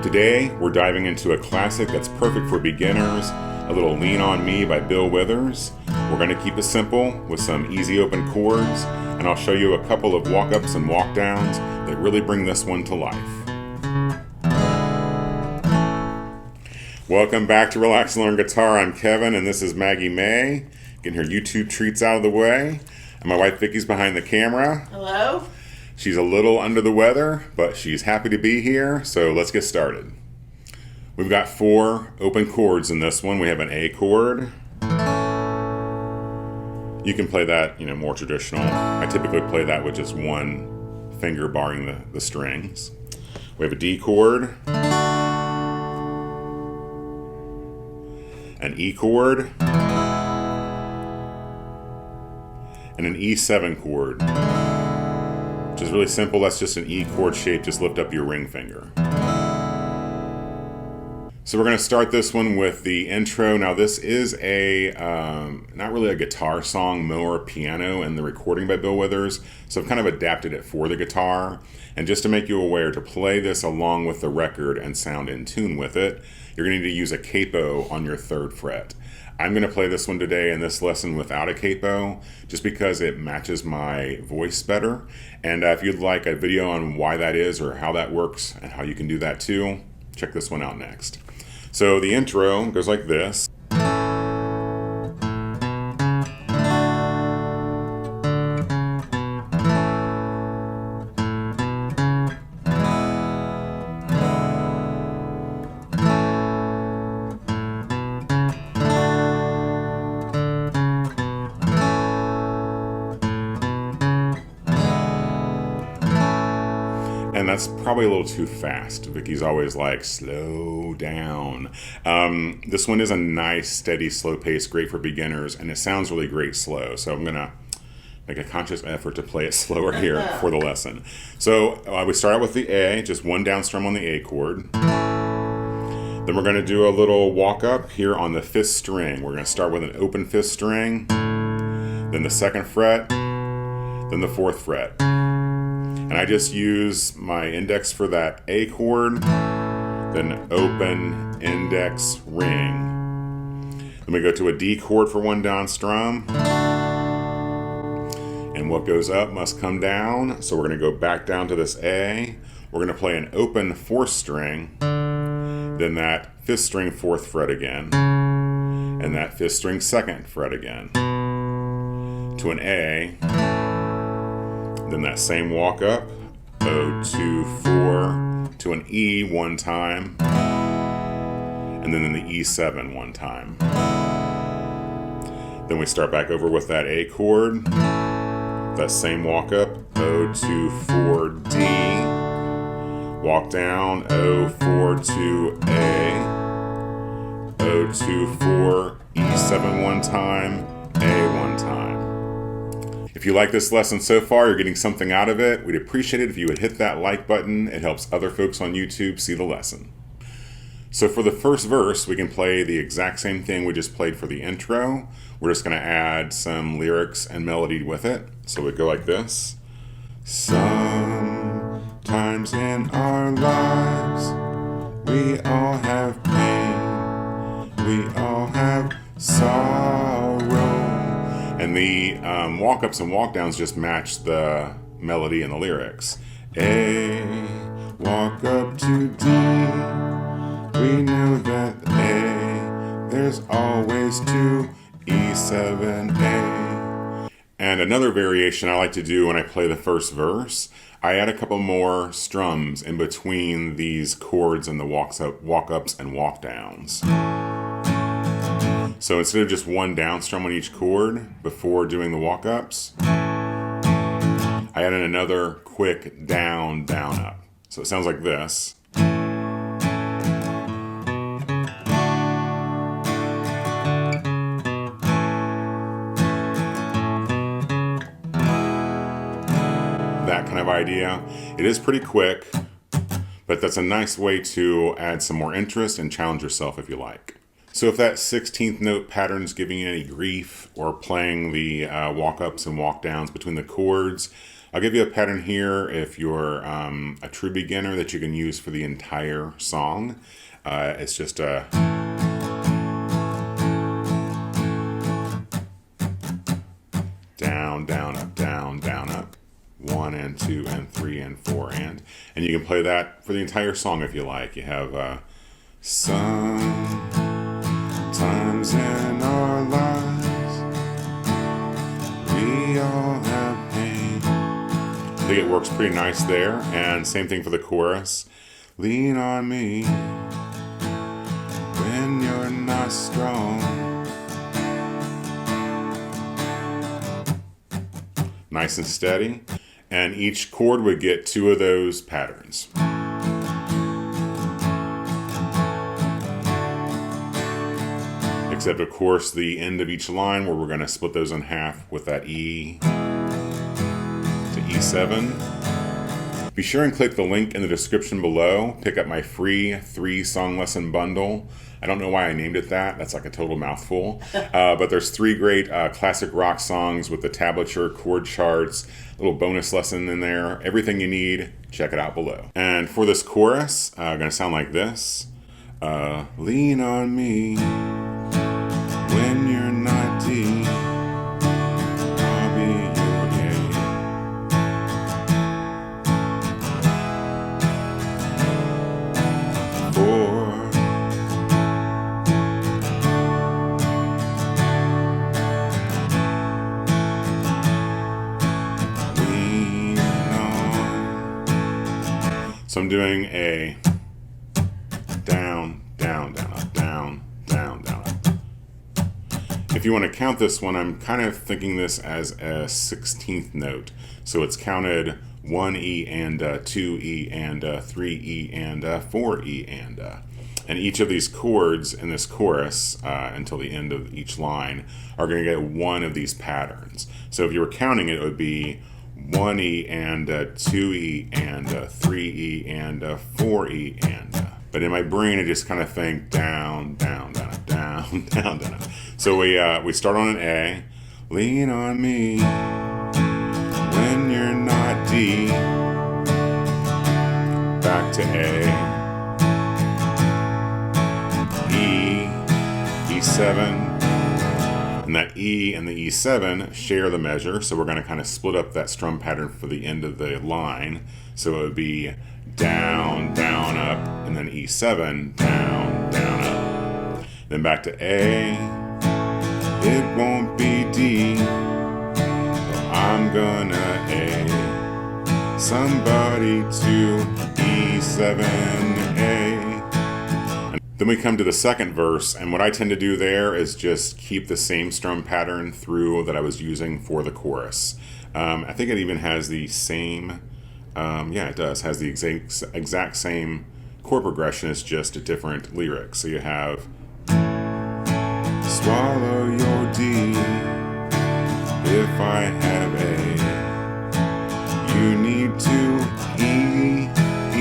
Today, we're diving into a classic that's perfect for beginners, a little Lean On Me by Bill Withers. We're going to keep it simple with some easy open chords, and I'll show you a couple of walk-ups and walk-downs that really bring this one to life. Welcome back to Relax and Learn Guitar. I'm Kevin, and this is Maggie May. Getting her YouTube treats out of the way. And my wife Vicky's behind the camera. Hello. She's a little under the weather, but she's happy to be here, so let's get started. We've got 4 open chords in this one. We have an A chord. You can play that, more traditional. I typically play that with just one finger barring the strings. We have a D chord, an E chord, and an E7 chord, which is really simple. That's just an E chord shape. Just lift up your ring finger. So we're going to start this one with the intro. Now this is not really a guitar song, more piano in the recording by Bill Withers. So I've kind of adapted it for the guitar. And just to make you aware, to play this along with the record and sound in tune with it, you're going to need to use a capo on your 3rd fret. I'm going to play this one today in this lesson without a capo, just because it matches my voice better. And if you'd like a video on why that is or how that works and how you can do that too, check this one out next. So the intro goes like this. And that's probably a little too fast. Vicky's always like, slow down. This one is a nice, steady, slow pace, great for beginners, and it sounds really great slow. So I'm gonna make a conscious effort to play it slower here for the lesson. So we start out with the A, just one down strum on the A chord. Then we're gonna do a little walk up here on the 5th string. We're gonna start with an open 5th string, then the 2nd fret, then the 4th fret. And I just use my index for that A chord, then open, index, ring. Then we go to a D chord for one down strum. And what goes up must come down. So we're going to go back down to this A. We're going to play an open 4th string, then that 5th string 4th fret again, and that 5th string 2nd fret again, to an A. Then that same walk up, O, 2, 4, to an E one time, and then in the E7 one time. Then we start back over with that A chord, that same walk up, O, 2, 4, D, walk down, O, 4, 2, A, O, 2, 4, E7 one time, A one time. If you like this lesson so far, you're getting something out of it, we'd appreciate it if you would hit that like button. It helps other folks on YouTube see the lesson. So for the first verse, we can play the exact same thing we just played for the intro. We're just going to add some lyrics and melody with it. So we go like this. Sometimes in our lives, we all have pain, we all have sorrow. And the walk-ups and walk-downs just match the melody and the lyrics. A, walk up to D, we know that A, there's always 2, E7, A. And another variation I like to do when I play the first verse, I add a couple more strums in between these chords and the walk-ups and walk-downs. So instead of just one down strum on each chord before doing the walk-ups, I add in another quick down, down, up. So it sounds like this. That kind of idea. It is pretty quick, but that's a nice way to add some more interest and challenge yourself if you like. So if that 16th note pattern is giving you any grief, or playing the walk-ups and walk-downs between the chords, I'll give you a pattern here if you're a true beginner that you can use for the entire song. It's just a... down, down, up, down, down, up. 1 and 2 and 3 and 4 and you can play that for the entire song if you like. You have sometimes in our lives we all have pain. I think it works pretty nice there. And same thing for the chorus. Lean on me when you're not strong. Nice and steady. And each chord would get 2 of those patterns. Except, of course, the end of each line where we're going to split those in half with that E to E7. Be sure and click the link in the description below. Pick up my free 3-song lesson bundle. I don't know why I named it that. That's like a total mouthful. But there's 3 great classic rock songs with the tablature, chord charts, a little bonus lesson in there. Everything you need, check it out below. And for this chorus, going to sound like this. Lean on me when you're not D. I'll be your A. 4. So I'm doing a down, down, down, up, down, down, down, up. If you want to count this one, I'm kind of thinking this as a 16th note. So it's counted 1 E and 2 E and 3 E and 4 E and each of these chords in this chorus until the end of each line are going to get 1 of these patterns. So if you were counting it, it would be 1 E and 2 E and 3 E and 4 E and. But in my brain, I just kind of think down, down, down, down, down, down. So we start on an A. Lean on me when you're not D. Back to A. E, E7. And that E and the E7 share the measure, so we're going to kind of split up that strum pattern for the end of the line. So it would be down, down, up, and then E7, down, down, up. Then back to A. It won't be D, so I'm gonna A. Somebody to E7A. Then we come to the second verse, and what I tend to do there is just keep the same strum pattern through that I was using for the chorus. I think it even has the same, yeah, it does, has the exact same chord progression, it's just a different lyric. So you have swallow your D if I have A. You need to E,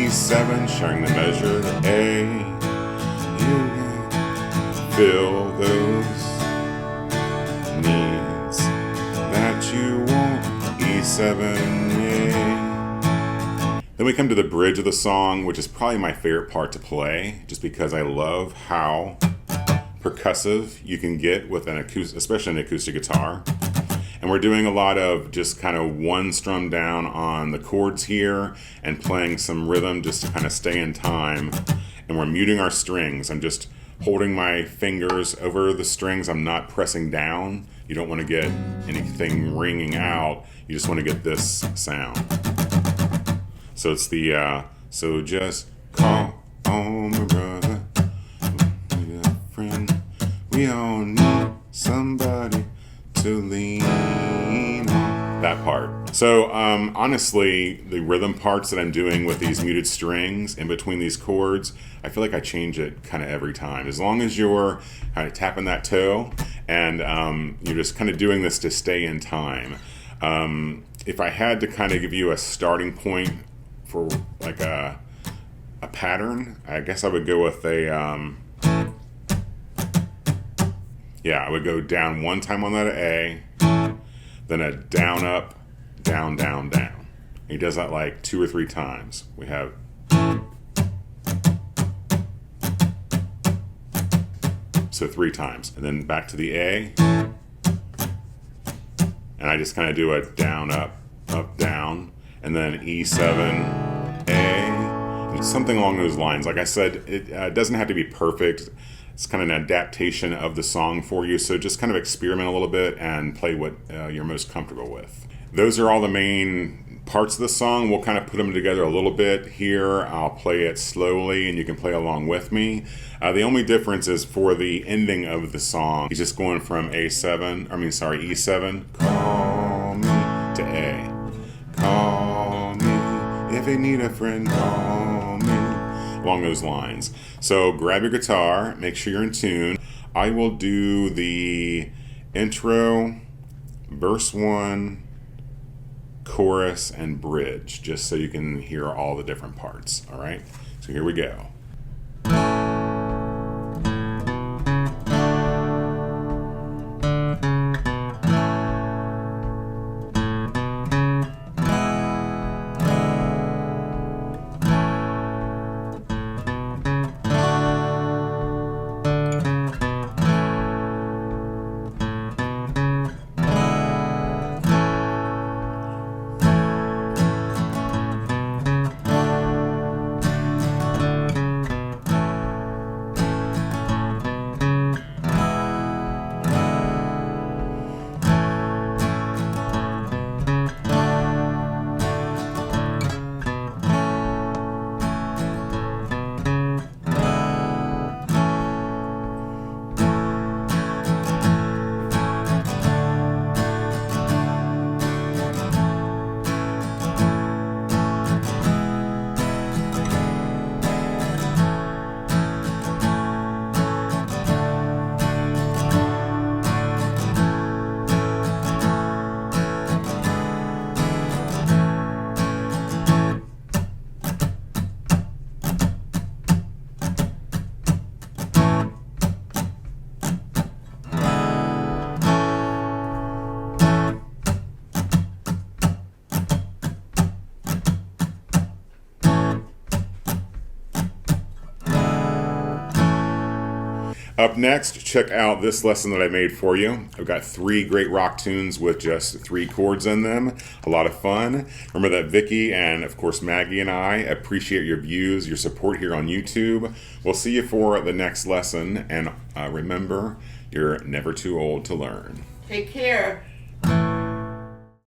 E7, sharing the measure, A. Fill those needs that you want, E7A. Then we come to the bridge of the song, which is probably my favorite part to play, just because I love how percussive you can get with an acoustic, especially an acoustic guitar. And we're doing a lot of just kind of one strum down on the chords here and playing some rhythm just to kind of stay in time. And we're muting our strings. I'm just holding my fingers over the strings. I'm not pressing down. You don't want to get anything ringing out. You just want to get this sound. So it's the, so just call on my brother, my friend. We all need somebody to lean on. That part. So honestly, the rhythm parts that I'm doing with these muted strings in between these chords, I feel like I change it kind of every time. As long as you're kind of tapping that toe and you're just kind of doing this to stay in time. If I had to kind of give you a starting point for like a pattern, I guess I would go with a Yeah, I would go down one time on that A, then a down, up, down, down, down. He does that like 2 or 3 times. We have so 3 times, and then back to the A, and I just kind of do a down, up, down, and then E7, A, something along those lines. Like I said, it doesn't have to be perfect. It's kind of an adaptation of the song for you, so just kind of experiment a little bit and play what you're most comfortable with. Those are all the main parts of the song. We'll kind of put them together a little bit here. I'll play it slowly and you can play along with me. The only difference is for the ending of the song, he's just going from E7, call me, to A. Call me, if you need a friend, call me. Along those lines. So grab your guitar, make sure you're in tune. I will do the intro, verse 1, chorus, and bridge, just so you can hear all the different parts. All right, so here we go. Up next, check out this lesson that I made for you. I've got 3 great rock tunes with just 3 chords in them. A lot of fun. Remember that Vicky and, of course, Maggie and I appreciate your views, your support here on YouTube. We'll see you for the next lesson. And remember, you're never too old to learn. Take care.